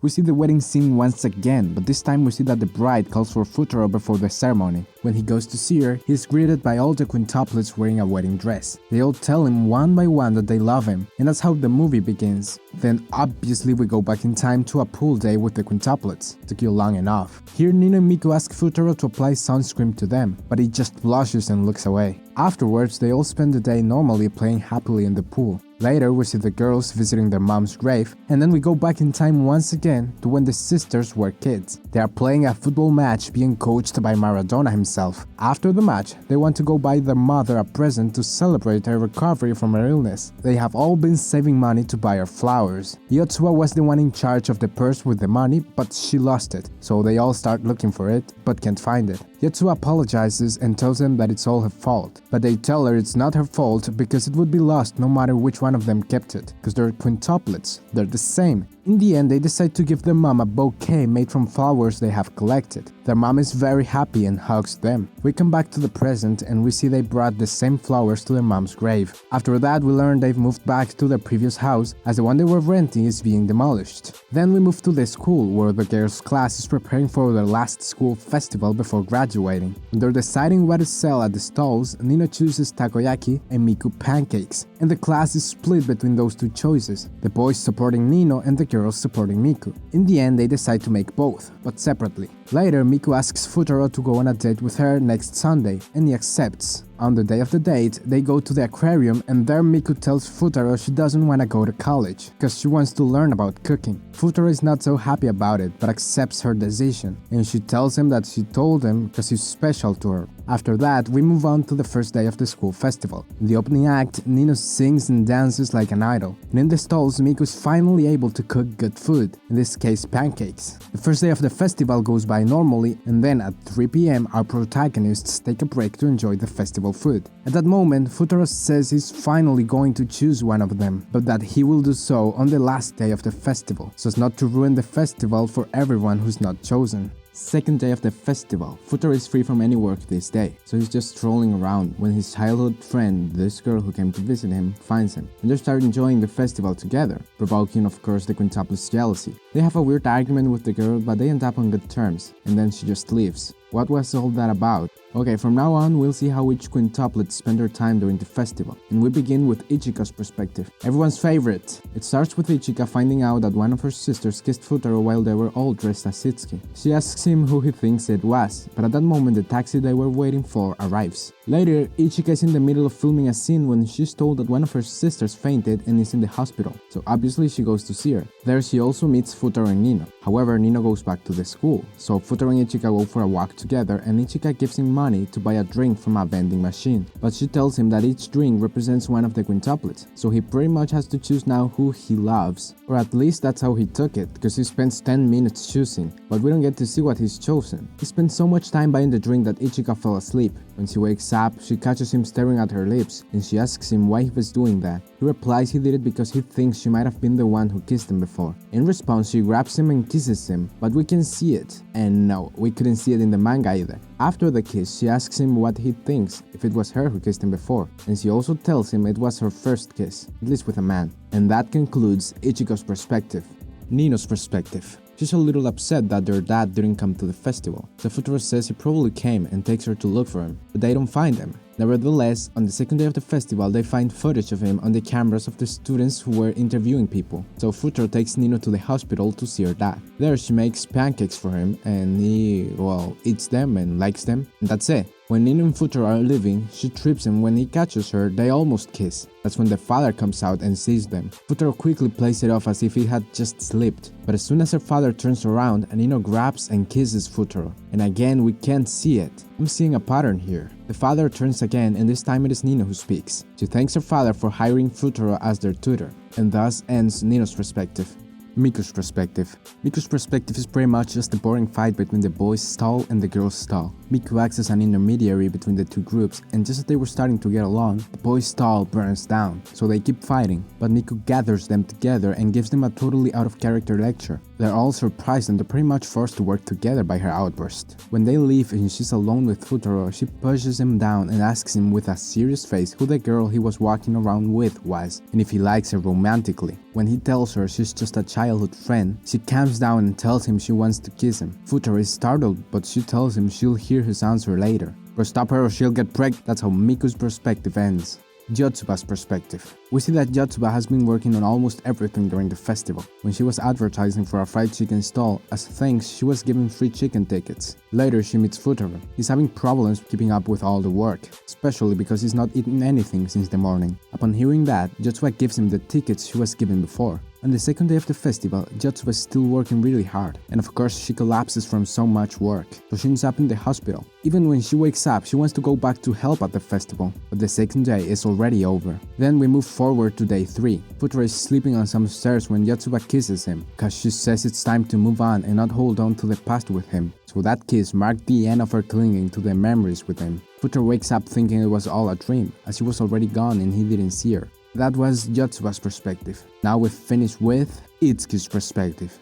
We see the wedding scene once again, but this time we see that the bride calls for Futaro before the ceremony. When he goes to see her, he is greeted by all the quintuplets wearing a wedding dress. They all tell him one by one that they love him, and that's how the movie begins. Then obviously we go back in time to a pool day with the quintuplets. Took you long enough. Here Nino and Miku ask Futaro to apply sunscreen to them, but he just blushes and looks away. Afterwards, they all spend the day normally playing happily in the pool. Later, we see the girls visiting their mom's grave, and then we go back in time once again to when the sisters were kids. They are playing a football match being coached by Maradona himself. After the match, they want to go buy their mother a present to celebrate her recovery from her illness. They have all been saving money to buy her flowers. Yotsuba was the one in charge of the purse with the money, but she lost it, so they all start looking for it, but can't find it. Yotsuba apologizes and tells them that it's all her fault, but they tell her it's not her fault because it would be lost no matter which one of them kept it, because they're quintuplets, they're the same. In the end, they decide to give their mom a bouquet made from flowers they have collected. Their mom is very happy and hugs them. We come back to the present and we see they brought the same flowers to their mom's grave. After that, we learn they've moved back to their previous house as the one they were renting is being demolished. Then we move to the school where the girls' class is preparing for their last school festival before graduating. When they're deciding what to sell at the stalls, Nino chooses takoyaki and Miku pancakes, and the class is split between those two choices, the boys supporting Nino and the girls supporting Miku. In the end, they decide to make both, but separately. Later, Miku asks Futaro to go on a date with her next Sunday, and he accepts. On the day of the date, they go to the aquarium and there Miku tells Futaro she doesn't want to go to college, because she wants to learn about cooking. Futaro is not so happy about it, but accepts her decision, and she tells him that she told him because he's special to her. After that, we move on to the first day of the school festival. In the opening act, Nino sings and dances like an idol, and in the stalls, Miku is finally able to cook good food, in this case pancakes. The first day of the festival goes by normally, and then at 3 p.m. our protagonists take a break to enjoy the festival food. At that moment, Futaro says he's finally going to choose one of them, but that he will do so on the last day of the festival, so as not to ruin the festival for everyone who's not chosen. Second day of the festival, Futaro is free from any work this day, so he's just strolling around when his childhood friend, this girl who came to visit him, finds him, and they start enjoying the festival together, provoking of course the quintuplets' jealousy. They have a weird argument with the girl, but they end up on good terms, and then she just leaves. What was all that about? Okay, from now on, we'll see how each quintuplet spend their time during the festival, and we begin with Ichika's perspective, everyone's favorite. It starts with Ichika finding out that one of her sisters kissed Futaro while they were all dressed as Itsuki. She asks him who he thinks it was, but at that moment the taxi they were waiting for arrives. Later, Ichika is in the middle of filming a scene when she's told that one of her sisters fainted and is in the hospital, so obviously she goes to see her. There she also meets Futaro and Nino. However, Nino goes back to the school, so Futaro and Ichika go for a walk together and Ichika gives him money to buy a drink from a vending machine. But she tells him that each drink represents one of the quintuplets, so he pretty much has to choose now who he loves. Or at least that's how he took it, because he spends 10 minutes choosing, but we don't get to see what he's chosen. He spends so much time buying the drink that Ichika fell asleep. When she wakes up, she catches him staring at her lips, and she asks him why he was doing that. He replies he did it because he thinks she might have been the one who kissed him before. In response, she grabs him and kisses him, but we can see it. And no, we couldn't see it in the manga either. After the kiss, she asks him what he thinks, if it was her who kissed him before, and she also tells him it was her first kiss, at least with a man. And that concludes Ichiko's perspective. Nino's perspective. She's a little upset that their dad didn't come to the festival, so Futaro says he probably came and takes her to look for him, but they don't find him. Nevertheless, on the second day of the festival, they find footage of him on the cameras of the students who were interviewing people, so Futaro takes Nino to the hospital to see her dad. There she makes pancakes for him, and he, well, eats them and likes them, and that's it. When Nino and Futaro are leaving, she trips him. When he catches her, they almost kiss. That's when the father comes out and sees them. Futaro quickly plays it off as if he had just slipped, but as soon as her father turns around, Nino grabs and kisses Futaro. And again, we can't see it. I'm seeing a pattern here. The father turns again, and this time it is Nino who speaks. She thanks her father for hiring Futaro as their tutor, and thus ends Nino's perspective. Miku's perspective. Miku's perspective is pretty much just a boring fight between the boys' stall and the girls' stall. Miku acts as an intermediary between the two groups, and just as they were starting to get along, the boys' stall burns down, so they keep fighting, but Miku gathers them together and gives them a totally out-of-character lecture. They're all surprised and they're pretty much forced to work together by her outburst. When they leave and she's alone with Futaro, she pushes him down and asks him with a serious face who the girl he was walking around with was and if he likes her romantically. When he tells her she's just a childhood friend, she calms down and tells him she wants to kiss him. Futaro is startled, but she tells him she'll hear his answer later. But stop her or she'll get pregnant. That's how Miku's perspective ends. Yotsuba's perspective. We see that Yotsuba has been working on almost everything during the festival. When she was advertising for a fried chicken stall, as thanks she was given free chicken tickets. Later she meets Futaro. He's having problems keeping up with all the work, especially because he's not eaten anything since the morning. Upon hearing that, Yotsuba gives him the tickets she was given before. On the second day of the festival, Yotsuba is still working really hard, and of course she collapses from so much work, so she ends up in the hospital. Even when she wakes up, she wants to go back to help at the festival, but the second day is already over. Then we move forward to day 3. Futaro is sleeping on some stairs when Yotsuba kisses him, cause she says it's time to move on and not hold on to the past with him. So that kiss marked the end of her clinging to the memories with him. Futaro wakes up thinking it was all a dream, as she was already gone and he didn't see her. That was Yotsuba's perspective. Now we've finished with Itsuki's perspective.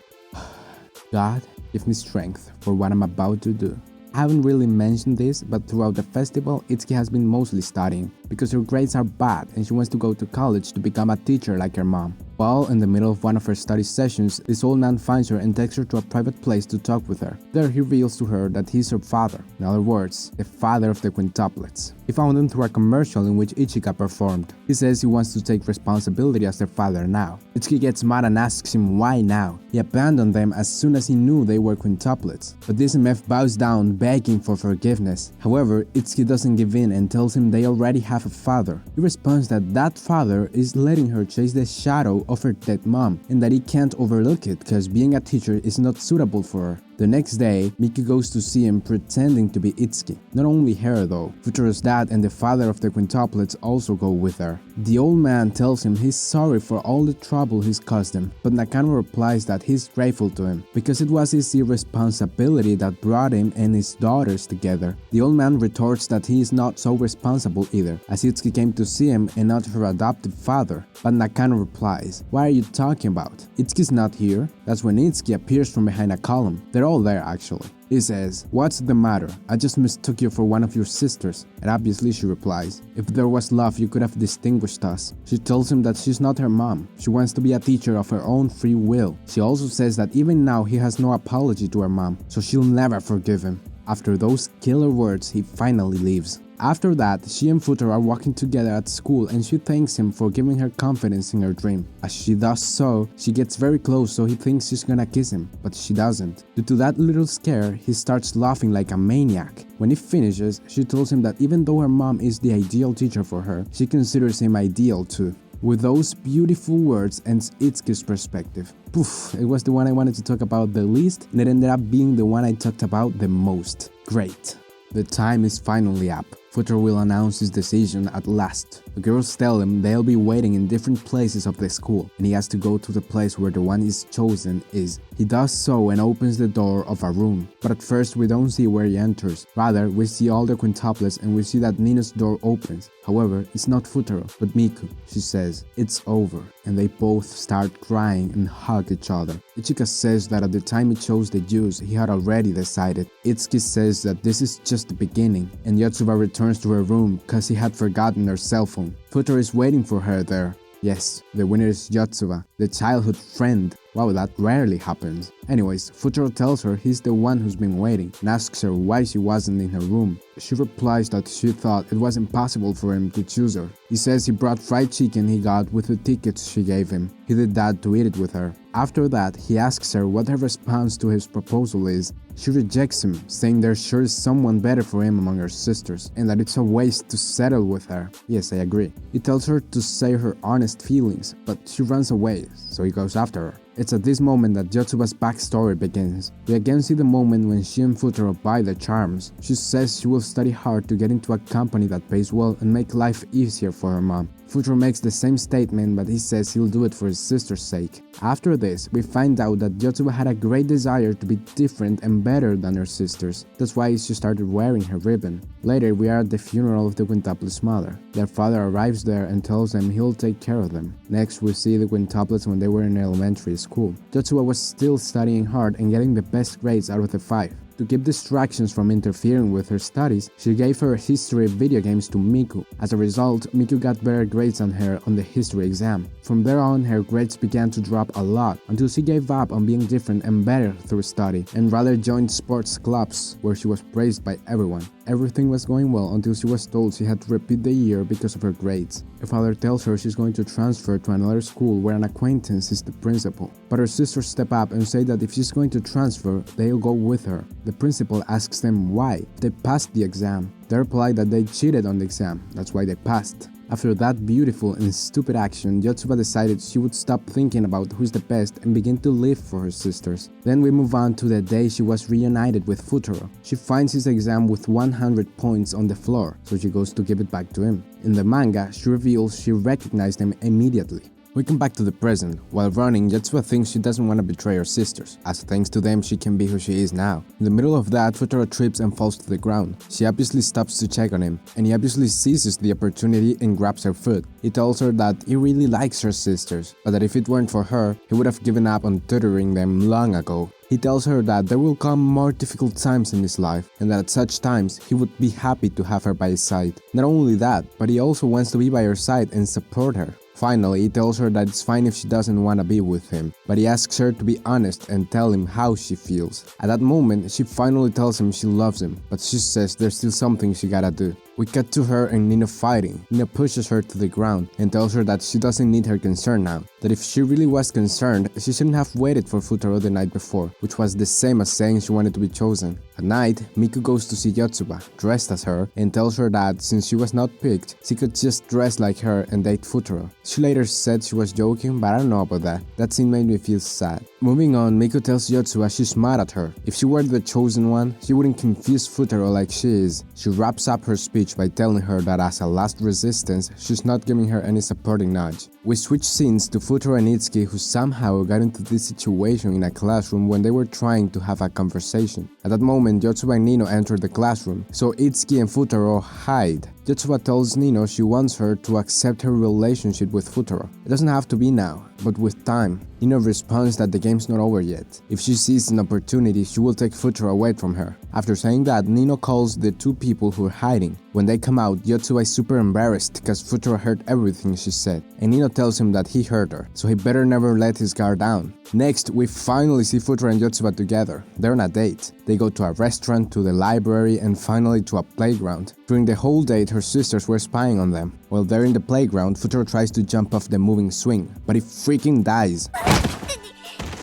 God, give me strength for what I'm about to do. I haven't really mentioned this, but throughout the festival, Itsuki has been mostly studying, because her grades are bad and she wants to go to college to become a teacher like her mom. While in the middle of one of her study sessions, this old man finds her and takes her to a private place to talk with her. There he reveals to her that he's her father, in other words, the father of the quintuplets. He found them through a commercial in which Ichika performed. He says he wants to take responsibility as their father now. Itsuki gets mad and asks him why now. He abandoned them as soon as he knew they were quintuplets. But this MF bows down, begging for forgiveness. However, Itsuki doesn't give in and tells him they already have a father. He responds that that father is letting her chase the shadow of her dead mom, and that he can't overlook it because being a teacher is not suitable for her. The next day, Miku goes to see him pretending to be Itsuki. Not only her though, Futaro's dad and the father of the quintuplets also go with her. The old man tells him he's sorry for all the trouble he's caused him, but Nakano replies that he's grateful to him, because it was his irresponsibility that brought him and his daughters together. The old man retorts that he is not so responsible either, as Itsuki came to see him and not her adoptive father. But Nakano replies, "What are you talking about? Itsuki's not here." That's when Itsuki appears from behind a column. They're all there actually. He says, "What's the matter? I just mistook you for one of your sisters." And obviously she replies, "If there was love, you could have distinguished us." She tells him that she's not her mom. She wants to be a teacher of her own free will. She also says that even now he has no apology to her mom, so she'll never forgive him. After those killer words, he finally leaves. After that, she and Futaro are walking together at school and she thanks him for giving her confidence in her dream. As she does so, she gets very close so he thinks she's gonna kiss him, but she doesn't. Due to that little scare, he starts laughing like a maniac. When he finishes, she tells him that even though her mom is the ideal teacher for her, she considers him ideal too. With those beautiful words ends Itsuki's perspective. Poof, it was the one I wanted to talk about the least, and it ended up being the one I talked about the most. Great. The time is finally up. Futaro will announce his decision at last. The girls tell him they'll be waiting in different places of the school, and he has to go to the place where the one he's chosen is. He does so and opens the door of a room, but at first we don't see where he enters. Rather, we see all the quintuplets and we see that Nino's door opens. However, it's not Futaro, but Miku. She says, "It's over," and they both start crying and hug each other. Ichika says that at the time he chose the juice, he had already decided. Itsuki says that this is just the beginning, and Yotsuba returns to her room cause he had forgotten her cell phone. Futaro is waiting for her there. Yes, the winner is Yotsuba, the childhood friend. Wow, that rarely happens. Anyways, Futaro tells her he's the one who's been waiting and asks her why she wasn't in her room. She replies that she thought it was impossible for him to choose her. He says he brought fried chicken he got with the tickets she gave him. He did that to eat it with her. After that, he asks her what her response to his proposal is. She rejects him, saying there sure is someone better for him among her sisters, and that it's a waste to settle with her. Yes, I agree. He tells her to say her honest feelings, but she runs away, so he goes after her. It's at this moment that Yotsuba's backstory begins. We again see the moment when she and Futaro buy the charms. She says she will study hard to get into a company that pays well and make life easier for her mom. Futuro makes the same statement, but he says he'll do it for his sister's sake. After this, we find out that Yotsuba had a great desire to be different and better than her sisters. That's why she started wearing her ribbon. Later, we are at the funeral of the quintuplets' mother. Their father arrives there and tells them he'll take care of them. Next, we see the quintuplets when they were in elementary school. Yotsuba was still studying hard and getting the best grades out of the 5. To keep distractions from interfering with her studies, she gave her history video games to Miku. As a result, Miku got better grades than her on the history exam. From there on, her grades began to drop a lot until she gave up on being different and better through study and rather joined sports clubs where she was praised by everyone. Everything was going well until she was told she had to repeat the year because of her grades. Her father tells her she's going to transfer to another school where an acquaintance is the principal. But her sisters step up and say that if she's going to transfer, they'll go with her. The principal asks them why. They passed the exam. They reply that they cheated on the exam, that's why they passed. After that beautiful and stupid action, Yotsuba decided she would stop thinking about who's the best and begin to live for her sisters. Then we move on to the day she was reunited with Futuro. She finds his exam with 100 points on the floor, so she goes to give it back to him. In the manga, she reveals she recognized him immediately. We come back to the present. While running, Yotsuba thinks she doesn't want to betray her sisters, as thanks to them she can be who she is now. In the middle of that, Futuro trips and falls to the ground. She obviously stops to check on him, and he obviously seizes the opportunity and grabs her foot. He tells her that he really likes her sisters, but that if it weren't for her, he would have given up on tutoring them long ago. He tells her that there will come more difficult times in his life, and that at such times, he would be happy to have her by his side. Not only that, but he also wants to be by her side and support her. Finally, he tells her that it's fine if she doesn't want to be with him, but he asks her to be honest and tell him how she feels. At that moment, she finally tells him she loves him, but she says there's still something she gotta do. We cut to her and Nino fighting. Nino pushes her to the ground and tells her that she doesn't need her concern now, that if she really was concerned, she shouldn't have waited for Futuro the night before, which was the same as saying she wanted to be chosen. At night, Miku goes to see Yotsuba, dressed as her, and tells her that since she was not picked, she could just dress like her and date Futuro. She later said she was joking, but I don't know about that. That scene made me feel sad. Moving on, Miku tells Yotsuba she's mad at her. If she were the chosen one, she wouldn't confuse Futuro like she is. She wraps up her speech by telling her that as a last resistance, she's not giving her any supporting nudge. We switch scenes to Futuro and Itsuki, who somehow got into this situation in a classroom when they were trying to have a conversation. At that moment, Yotsuba and Nino enter the classroom, so Itsuki and Futuro hide. Yotsuba tells Nino she wants her to accept her relationship with Futuro. It doesn't have to be now, but with time. Nino responds that the game's not over yet. If she sees an opportunity, she will take Futuro away from her. After saying that, Nino calls the two people who are hiding. When they come out, Yotsuba is super embarrassed because Futuro heard everything she said, and Nino tells him that he hurt her, so he better never let his guard down. Next, we finally see Futuro and Yotsuba together. They're on a date. They go to a restaurant, to the library, and finally to a playground. During the whole date, her sisters were spying on them. While they're in the playground, Futuro tries to jump off the moving swing, but he freaking dies.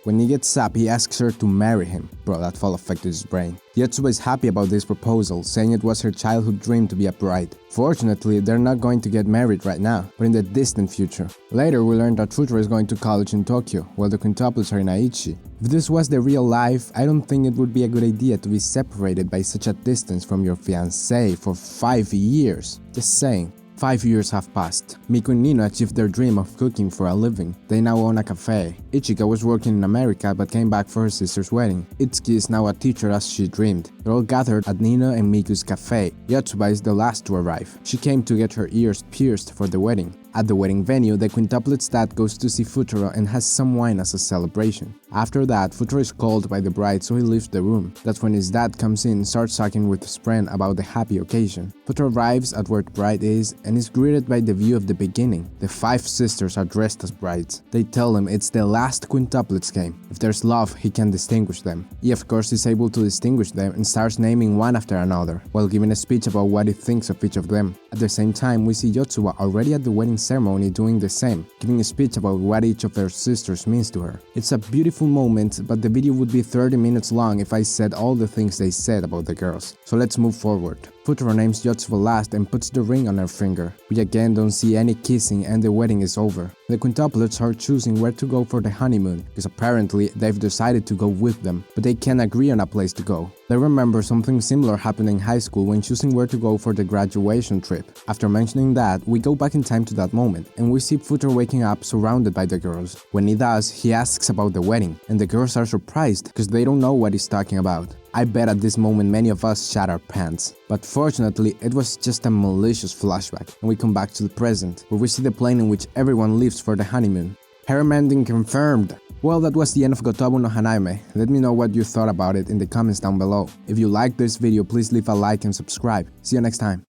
When he gets up, he asks her to marry him. Bro, that fall affected his brain. Yotsuba is happy about this proposal, saying it was her childhood dream to be a bride. Fortunately, they're not going to get married right now, but in the distant future. Later, we learn that Futuro is going to college in Tokyo, while the quintuplets are in Aichi. If this was the real life, I don't think it would be a good idea to be separated by such a distance from your fiancé for 5 years. Just saying. 5 years have passed. Miku and Nino achieved their dream of cooking for a living. They now own a cafe. Ichika was working in America but came back for her sister's wedding. Itsuki is now a teacher as she dreamed. They're all gathered at Nino and Miku's cafe. Yotsuba is the last to arrive. She came to get her ears pierced for the wedding. At the wedding venue, the quintuplets' dad goes to see Futuro and has some wine as a celebration. After that, Futuro is called by the bride, so he leaves the room. That's when his dad comes in and starts talking with his friend about the happy occasion. Futuro arrives at where the bride is and is greeted by the view of the beginning. The 5 sisters are dressed as brides. They tell him it's the last quintuplets game. If there's love, he can distinguish them. He of course is able to distinguish them and starts naming one after another, while giving a speech about what he thinks of each of them. At the same time, we see Yotsuba already at the wedding ceremony doing the same, giving a speech about what each of her sisters means to her. It's a beautiful moment, but the video would be 30 minutes long if I said all the things they said about the girls. So let's move forward. Futaro names Yotsuba last and puts the ring on her finger. We again don't see any kissing and the wedding is over. The quintuplets are choosing where to go for the honeymoon, because apparently they've decided to go with them, but they can't agree on a place to go. They remember something similar happened in high school when choosing where to go for the graduation trip. After mentioning that, we go back in time to that moment, and we see Futaro waking up surrounded by the girls. When he does, he asks about the wedding, and the girls are surprised because they don't know what he's talking about. I bet at this moment many of us shat our pants. But fortunately, it was just a malicious flashback, and we come back to the present, where we see the plane in which everyone leaves for the honeymoon. Harem ending confirmed! Well, that was the end of Gotobu no Hanaime. Let me know what you thought about it in the comments down below. If you liked this video, please leave a like and subscribe. See you next time.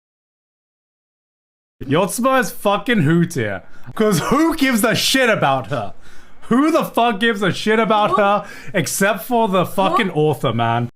Yotsuba is fucking who tier. Cause who gives a shit about her? Who the fuck gives a shit about her except for the fucking author, man?